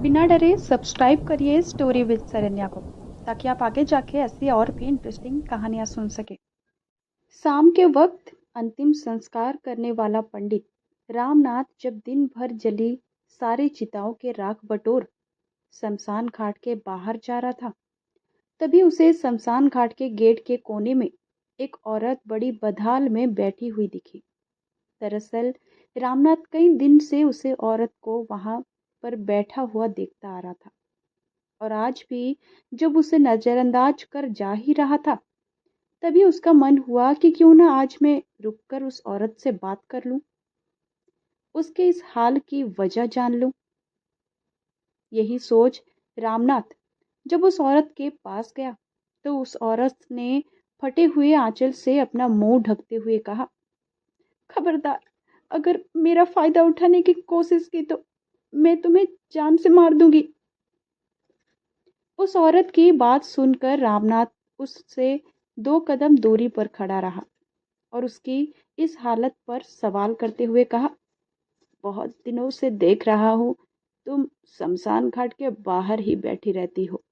बिना डरे सब्सक्राइब करिए स्टोरी विद सरन्या को, ताकि आप आगे जाके ऐसी और भी इंटरेस्टिंग कहानियां सुन सके। शाम के वक्त अंतिम संस्कार करने वाला पंडित रामनाथ जब दिन भर जली सारी चिताओं के राख बटोर शमशान घाट के बाहर जा रहा था, तभी उसे शमशान घाट के गेट के कोने में एक औरत बड़ी बदहाल में बैठी हुई दिखी। दरअसल रामनाथ कई दिन से उसे औरत को वहां पर बैठा हुआ देखता आ रहा था, और आज भी जब उसे नजरअंदाज कर जा ही रहा था, तभी उसका मन हुआ कि क्यों ना आज मैं रुककर उस औरत से बात कर लूं, उसके इस हाल की वजह जान लूं। यही सोच रामनाथ जब उस औरत के पास गया, तो उस औरत ने फटे हुए आंचल से अपना मुंह ढकते हुए कहा, खबरदार, अगर मेरा फायदा उठाने की कोशिश की तो मैं तुम्हें जान से मार दूंगी। उस औरत की बात सुनकर रामनाथ उससे 2 कदम दूरी पर खड़ा रहा और उसकी इस हालत पर सवाल करते हुए कहा, बहुत दिनों से देख रहा हूँ तुम शमशान घाट के बाहर ही बैठी रहती हो।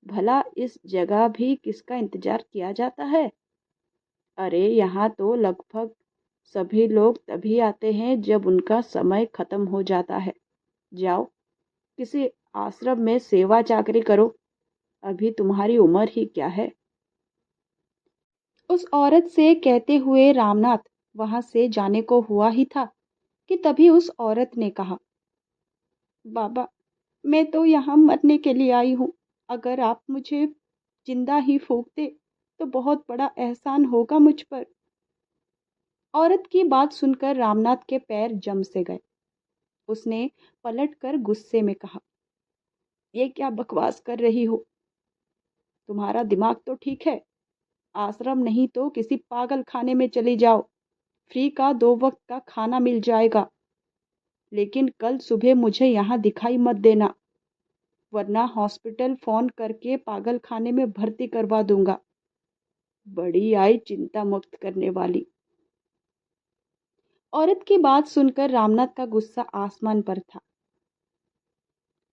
भला इस जगह भी किसका इंतजार किया जाता है? अरे यहाँ तो लगभग सभी लोग तभी आते हैं जब उनका समय खत्म हो जाता है। जाओ, किसी आश्रम में सेवा चाकरी करो, अभी तुम्हारी उम्र ही क्या है। उस औरत से कहते हुए रामनाथ वहां से जाने को हुआ ही था कि तभी उस औरत ने कहा, बाबा, मैं तो यहाँ मरने के लिए आई हूँ। अगर आप मुझे जिंदा ही फूंक दे तो बहुत बड़ा एहसान होगा मुझ पर। औरत की बात सुनकर रामनाथ के पैर जम से गए। उसने पलटकर गुस्से में कहा, ये क्या बकवास कर रही हो? तुम्हारा दिमाग तो ठीक है? आश्रम नहीं तो किसी पागल खाने में चली जाओ, फ्री का 2 वक्त का खाना मिल जाएगा। लेकिन कल सुबह मुझे यहाँ दिखाई मत देना, वरना हॉस्पिटल फोन करके पागल खाने में भर्ती करवा दूंगा। बड़ी आई चिंता मुक्त करने वाली। औरत की बात सुनकर रामनाथ का गुस्सा आसमान पर था।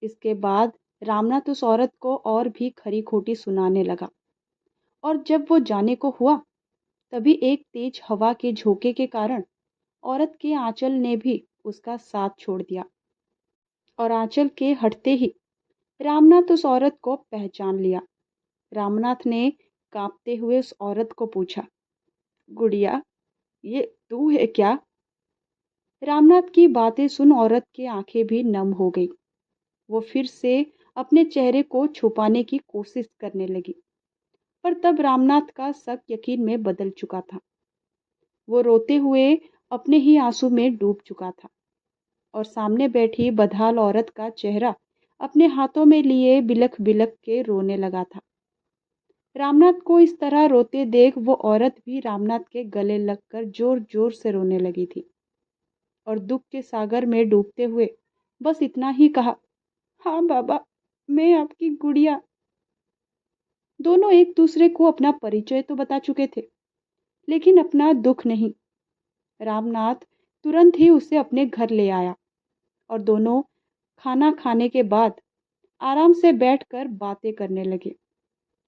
इसके बाद रामनाथ उस औरत को और भी खरी खोटी सुनाने लगा, और जब वो जाने को हुआ, तभी एक तेज हवा के झोंके के कारण औरत के आंचल ने भी उसका साथ छोड़ दिया, और आंचल के हटते ही रामनाथ उस औरत को पहचान लिया। रामनाथ ने कांपते हुए उस औरत को पूछा, गुड़िया, ये तू है क्या? रामनाथ की बातें सुन औरत की आंखें भी नम हो गई। वो फिर से अपने चेहरे को छुपाने की कोशिश करने लगी, पर तब रामनाथ का शक यकीन में बदल चुका था। वो रोते हुए अपने ही आंसू में डूब चुका था, और सामने बैठी बदहाल औरत का चेहरा अपने हाथों में लिए बिलख बिलख के रोने लगा था। रामनाथ को इस तरह रोते देख वो औरत भी रामनाथ के गले लगकर जोर जोर से रोने लगी थी, और दुख के सागर में डूबते हुए बस इतना ही कहा, हाँ बाबा, मैं आपकी गुड़िया। दोनों एक दूसरे को अपना परिचय तो बता चुके थे, लेकिन अपना दुख नहीं। रामनाथ तुरंत ही उसे अपने घर ले आया, और दोनों खाना खाने के बाद आराम से बैठकर बातें करने लगे,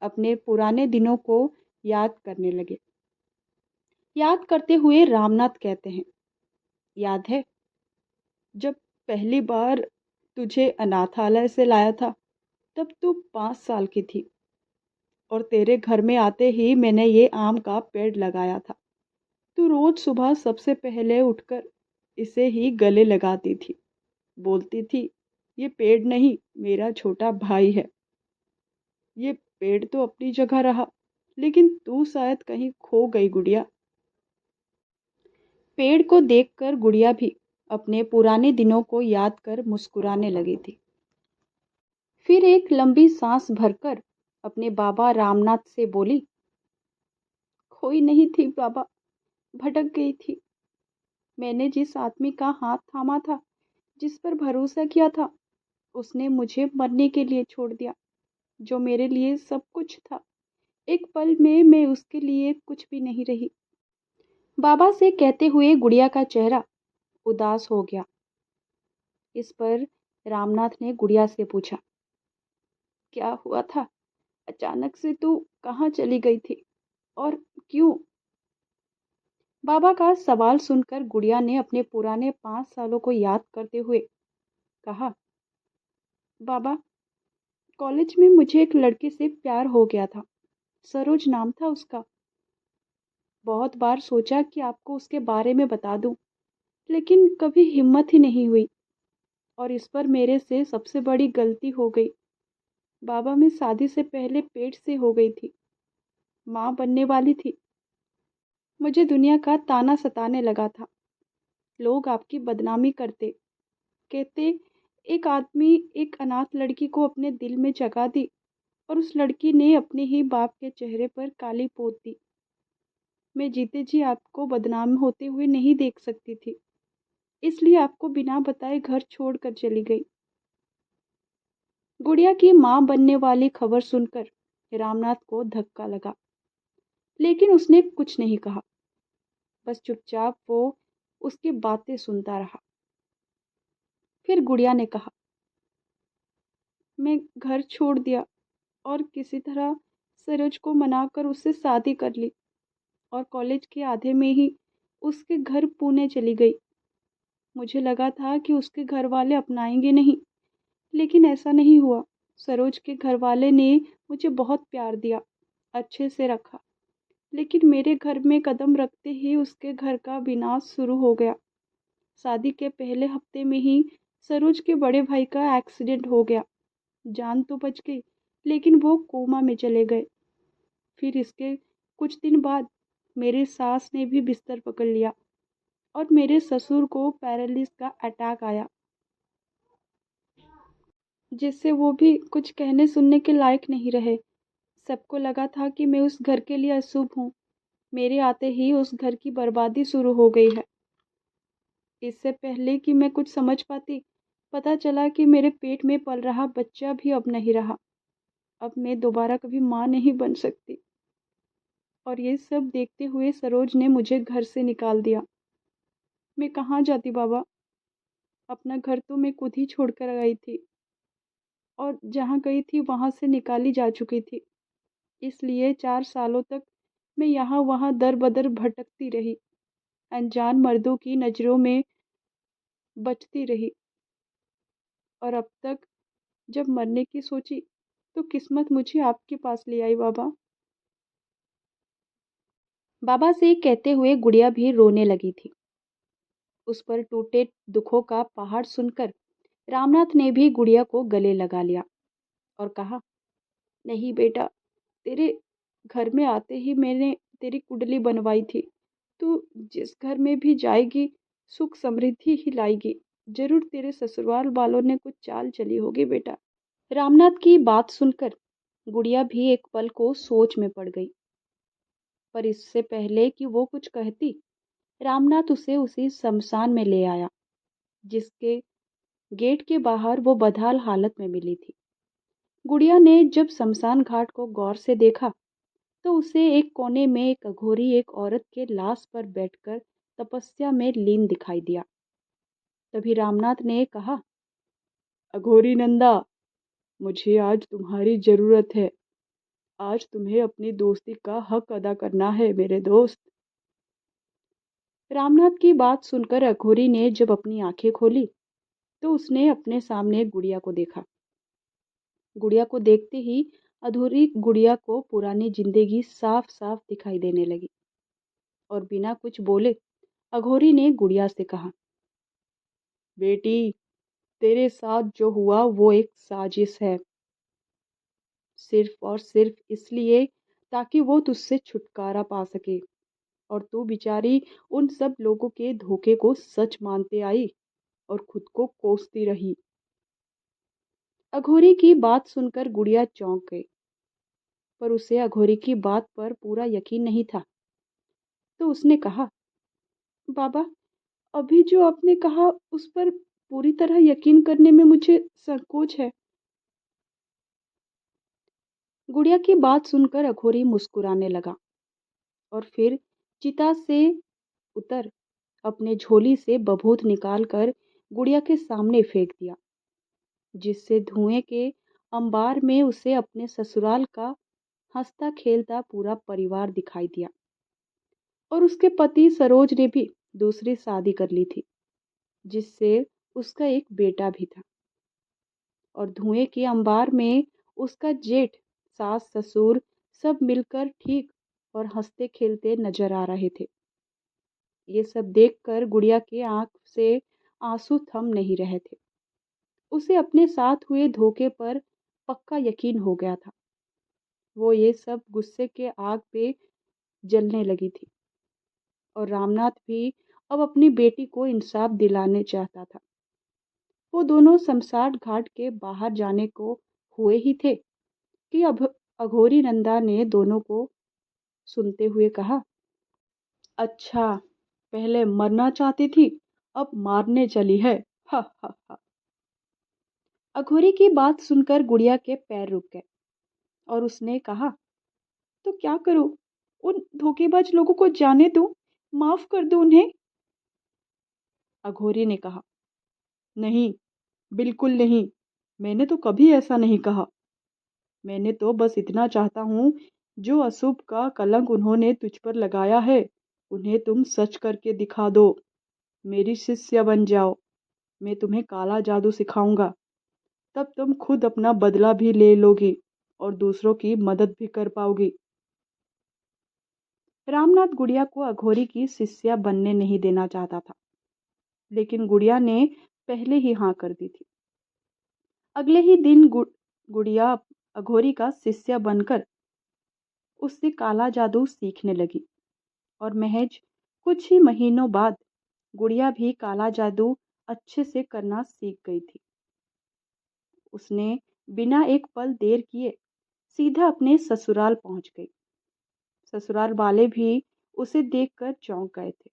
अपने पुराने दिनों को याद करने लगे। याद करते हुए रामनाथ कहते हैं, याद है जब पहली बार तुझे अनाथालय से लाया था, तब तू 5 साल की थी, और तेरे घर में आते ही मैंने ये आम का पेड़ लगाया था। तू रोज सुबह सबसे पहले उठकर इसे ही गले लगाती थी, बोलती थी, ये पेड़ नहीं, मेरा छोटा भाई है। ये पेड़ तो अपनी जगह रहा, लेकिन तू शायद कहीं खो गई गुड़िया। पेड़ को देखकर गुड़िया भी अपने पुराने दिनों को याद कर मुस्कुराने लगी थी। फिर एक लंबी सांस भरकर अपने बाबा रामनाथ से बोली, खोई नहीं थी बाबा, भटक गई थी। मैंने जिस आदमी का हाथ थामा था, जिस पर भरोसा किया था, उसने मुझे मरने के लिए छोड़ दिया, जो मेरे लिए सब कुछ था। एक पल में मैं उसके लिए कुछ भी नहीं रही। बाबा से कहते हुए गुड़िया का चेहरा उदास हो गया। इस पर रामनाथ ने गुड़िया से पूछा। क्या हुआ था? अचानक से तू कहाँ चली गई थी और क्यों? बाबा का सवाल सुनकर गुड़िया ने अपने पुराने 5 सालों को याद करते हुए कहा, बाबा, कॉलेज में मुझे एक लड़के से प्यार हो गया था। सरोज नाम था उसका। बहुत बार सोचा कि आपको उसके बारे में बता दूं, लेकिन कभी हिम्मत ही नहीं हुई। और इस पर मेरे से सबसे बड़ी गलती हो गई। बाबा, मैं शादी से पहले पेट से हो गई थी, माँ बनने वाली थी। मुझे दुनिया का ताना सताने लगा था। लोग आपकी बदनामी करते, कहते एक आदमी एक अनाथ लड़की को अपने दिल में जगह दी और उस लड़की ने अपने ही बाप के चेहरे पर काली पोत दी। मैं जीते जी आपको बदनाम होते हुए नहीं देख सकती थी, इसलिए आपको बिना बताए घर छोड़कर चली गई। गुड़िया की मां बनने वाली खबर सुनकर रामनाथ को धक्का लगा, लेकिन उसने कुछ नहीं कहा। बस चुपचाप वो उसकी बातें सुनता रहा। फिर गुड़िया ने कहा, मैं घर छोड़ दिया और किसी तरह सरोज को मनाकर उससे शादी कर ली और कॉलेज के आधे में ही उसके घर पुणे चली गई। मुझे लगा था कि उसके घर वाले अपनाएंगे नहीं, लेकिन ऐसा नहीं हुआ। सरोज के घर वाले ने मुझे बहुत प्यार दिया, अच्छे से रखा, लेकिन मेरे घर में कदम रखते ही उसके घर का विनाश शुरू हो गया। शादी के पहले हफ्ते में ही सरोज के बड़े भाई का एक्सीडेंट हो गया। जान तो बच गई, लेकिन वो कोमा में चले गए। फिर इसके कुछ दिन बाद मेरे सास ने भी बिस्तर पकड़ लिया और मेरे ससुर को पैरालिसिस का अटैक आया, जिससे वो भी कुछ कहने सुनने के लायक नहीं रहे। सबको लगा था कि मैं उस घर के लिए अशुभ हूँ। मेरे आते ही उस घर की बर्बादी शुरू हो गई है। इससे पहले कि मैं कुछ समझ पाती, पता चला कि मेरे पेट में पल रहा बच्चा भी अब नहीं रहा। अब मैं दोबारा कभी माँ नहीं बन सकती। और ये सब देखते हुए सरोज ने मुझे घर से निकाल दिया। मैं कहाँ जाती बाबा? अपना घर तो मैं खुद ही छोड़कर आई थी, और जहाँ गई थी वहाँ से निकाली जा चुकी थी। इसलिए 4 सालों तक मैं यहाँ वहाँ दर बदर भटकती रही, अनजान मर्दों की नज़रों में बचती रही। और अब तक जब मरने की सोची तो किस्मत मुझे आपके पास ले आई बाबा। बाबा से कहते हुए गुड़िया भी रोने लगी थी। उस पर टूटे दुखों का पहाड़ सुनकर रामनाथ ने भी गुड़िया को गले लगा लिया और कहा, नहीं बेटा, तेरे घर में आते ही मैंने तेरी कुंडली बनवाई थी। तू जिस घर में भी जाएगी सुख समृद्धि ही लाएगी। जरूर तेरे ससुराल वालों ने कुछ चाल चली होगी बेटा। रामनाथ की बात सुनकर गुड़िया भी एक पल को सोच में पड़ गई, पर इससे पहले कि वो कुछ कहती, रामनाथ उसे उसी शमशान में ले आया जिसके गेट के बाहर वो बदहाल हालत में मिली थी। गुड़िया ने जब शमशान घाट को गौर से देखा तो उसे एक कोने में एक अघोरी एक औरत के लाश पर बैठकर तपस्या में लीन दिखाई दिया। तभी रामनाथ ने कहा, अघोरी नंदा, मुझे आज तुम्हारी जरूरत है। आज तुम्हें अपनी दोस्ती का हक अदा करना है मेरे दोस्त। रामनाथ की बात सुनकर अघोरी ने जब अपनी आंखें खोली तो उसने अपने सामने गुड़िया को देखा। गुड़िया को देखते ही अधूरी गुड़िया को पुरानी जिंदगी साफ साफ दिखाई देने लगी और बिना कुछ बोले अघोरी ने गुड़िया से कहा, बेटी, तेरे साथ जो हुआ वो एक साजिश है, सिर्फ और सिर्फ इसलिए ताकि वो तुझसे छुटकारा पा सके। और तू बेचारी उन सब लोगों के धोखे को सच मानते आई और खुद को कोसती रही। अघोरी की बात सुनकर गुड़िया चौंक गई, पर उसे अघोरी की बात पर पूरा यकीन नहीं था। तो उसने कहा, बाबा, अभी जो आपने कहा उस पर पूरी तरह यकीन करने में मुझे संकोच है। गुड़िया की बात सुनकर अघोरी मुस्कुराने लगा और फिर चिता से उतर अपने झोली से बबूत निकालकर गुड़िया के सामने फेंक दिया। जिससे धुएं के अंबार में उसे अपने ससुराल का हंसता खेलता पूरा परिवार दिखाई दिया। और उसके पति सरोज ने भी दूसरी शादी कर ली थी, जिससे उसका एक बेटा भी था। और धुएं के अंबार में उसका जेठ, सास ससुर सब मिलकर ठीक और हंसते खेलते नजर आ रहे थे। ये सब देखकर गुड़िया के आंख से आंसू थम नहीं रहे थे। उसे अपने साथ हुए धोखे पर पक्का यकीन हो गया था। वो ये सब गुस्से के आग पे जलने लगी थी। और रामनाथ भी अब अपनी बेटी को इंसाफ दिलाने चाहता था। वो दोनों शमशान घाट के बाहर जाने को हुए ही थे कि अब अघोरी नंदा ने दोनों को सुनते हुए कहा, अच्छा, पहले मरना चाहती थी, अब मारने चली है। हा हा हा। अघोरी की बात सुनकर गुड़िया के पैर रुक गए और उसने कहा, तो क्या करूं? उन धोखेबाज लोगों को जाने दूं? माफ कर दूं उन्हें? अघोरी ने कहा, नहीं, बिल्कुल नहीं। मैंने तो कभी ऐसा नहीं कहा। मैंने तो बस इतना चाहता हूँ, जो अशुभ का कलंक उन्होंने तुझ पर लगाया है, उन्हें तुम सच करके दिखा दो। मेरी शिष्य बन जाओ। मैं तुम्हें काला जादू सिखाऊंगा। तब तुम खुद अपना बदला भी ले लोगी और दूसरों की मदद भी कर पाओगी। रामनाथ गुड़िया को अघोरी की शिष्या बनने नहीं देना चाहता था, लेकिन गुड़िया ने पहले ही हाँ कर दी थी। अगले ही दिन गुड़िया अघोरी का शिष्य बनकर उससे काला जादू सीखने लगी। और महज कुछ ही महीनों बाद गुड़िया भी काला जादू अच्छे से करना सीख गई थी। उसने बिना एक पल देर किए सीधा अपने ससुराल पहुंच गई। ससुराल वाले भी उसे देखकर चौंक गए थे,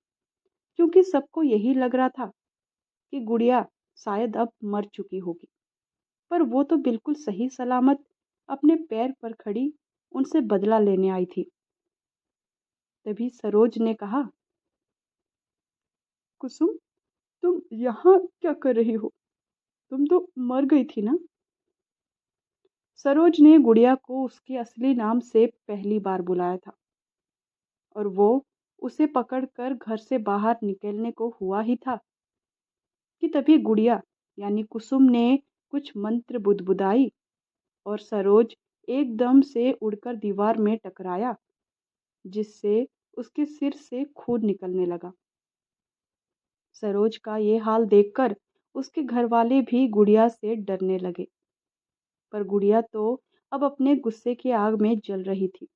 क्योंकि सबको यही लग रहा था कि गुड़िया शायद अब मर चुकी होगी। पर वो तो बिल्कुल सही सलामत अपने पैर पर खड़ी उनसे बदला लेने आई थी। तभी सरोज ने कहा, कुसुम, तुम यहाँ क्या कर रही हो? तुम तो मर गई थी ना? सरोज ने गुड़िया को उसके असली नाम से पहली बार बुलाया था। और वो उसे पकड़कर घर से बाहर निकलने को हुआ ही था कि तभी गुड़िया यानी कुसुम ने कुछ मंत्र बुदबुदाई और सरोज एकदम से उड़कर दीवार में टकराया, जिससे उसके सिर से खून निकलने लगा। सरोज का ये हाल देखकर उसके घर वाले भी गुड़िया से डरने लगे। पर गुड़िया तो अब अपने गुस्से की आग में जल रही थी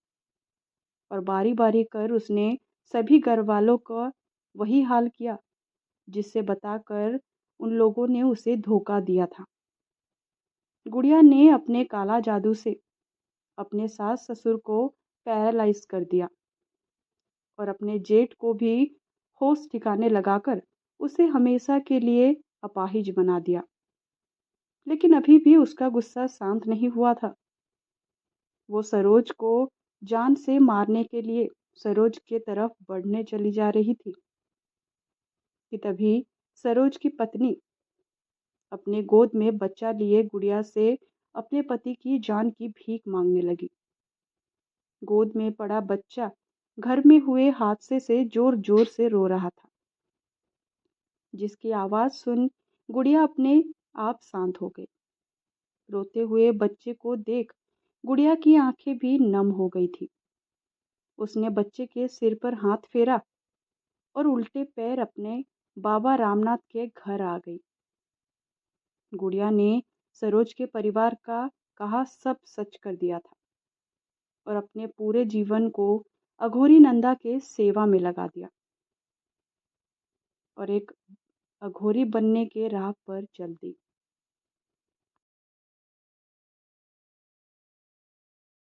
और बारी बारी कर उसने सभी घर वालों का वही हाल किया, जिससे बताकर उन लोगों ने उसे धोखा दिया था। गुड़िया ने अपने काला जादू से अपने सास ससुर को पैरालाइज कर दिया और अपने जेठ को भी होश ठिकाने लगाकर उसे हमेशा के लिए अपाहिज बना दिया। लेकिन अभी भी उसका गुस्सा शांत नहीं हुआ था। वो सरोज को जान से मारने के लिए सरोज के तरफ बढ़ने चली जा रही थी कि तभी सरोज की पत्नी अपने गोद में बच्चा लिए गुड़िया से अपने पति की जान की भीख मांगने लगी। गोद में पड़ा बच्चा घर में हुए हादसे से जोर जोर से रो रहा था, जिसकी आवाज सुन गुड़िया अपने आप शांत हो गई। रोते हुए बच्चे को देख गुड़िया की आंखें भी नम हो गई थी। उसने बच्चे के सिर पर हाथ फेरा और उल्टे पैर अपने बाबा रामनाथ के घर आ गई। गुड़िया ने सरोज के परिवार का कहा सब सच कर दिया था और अपने पूरे जीवन को अघोरी नंदा के सेवा में लगा दिया और एक अघोरी बनने के राह पर चल दी।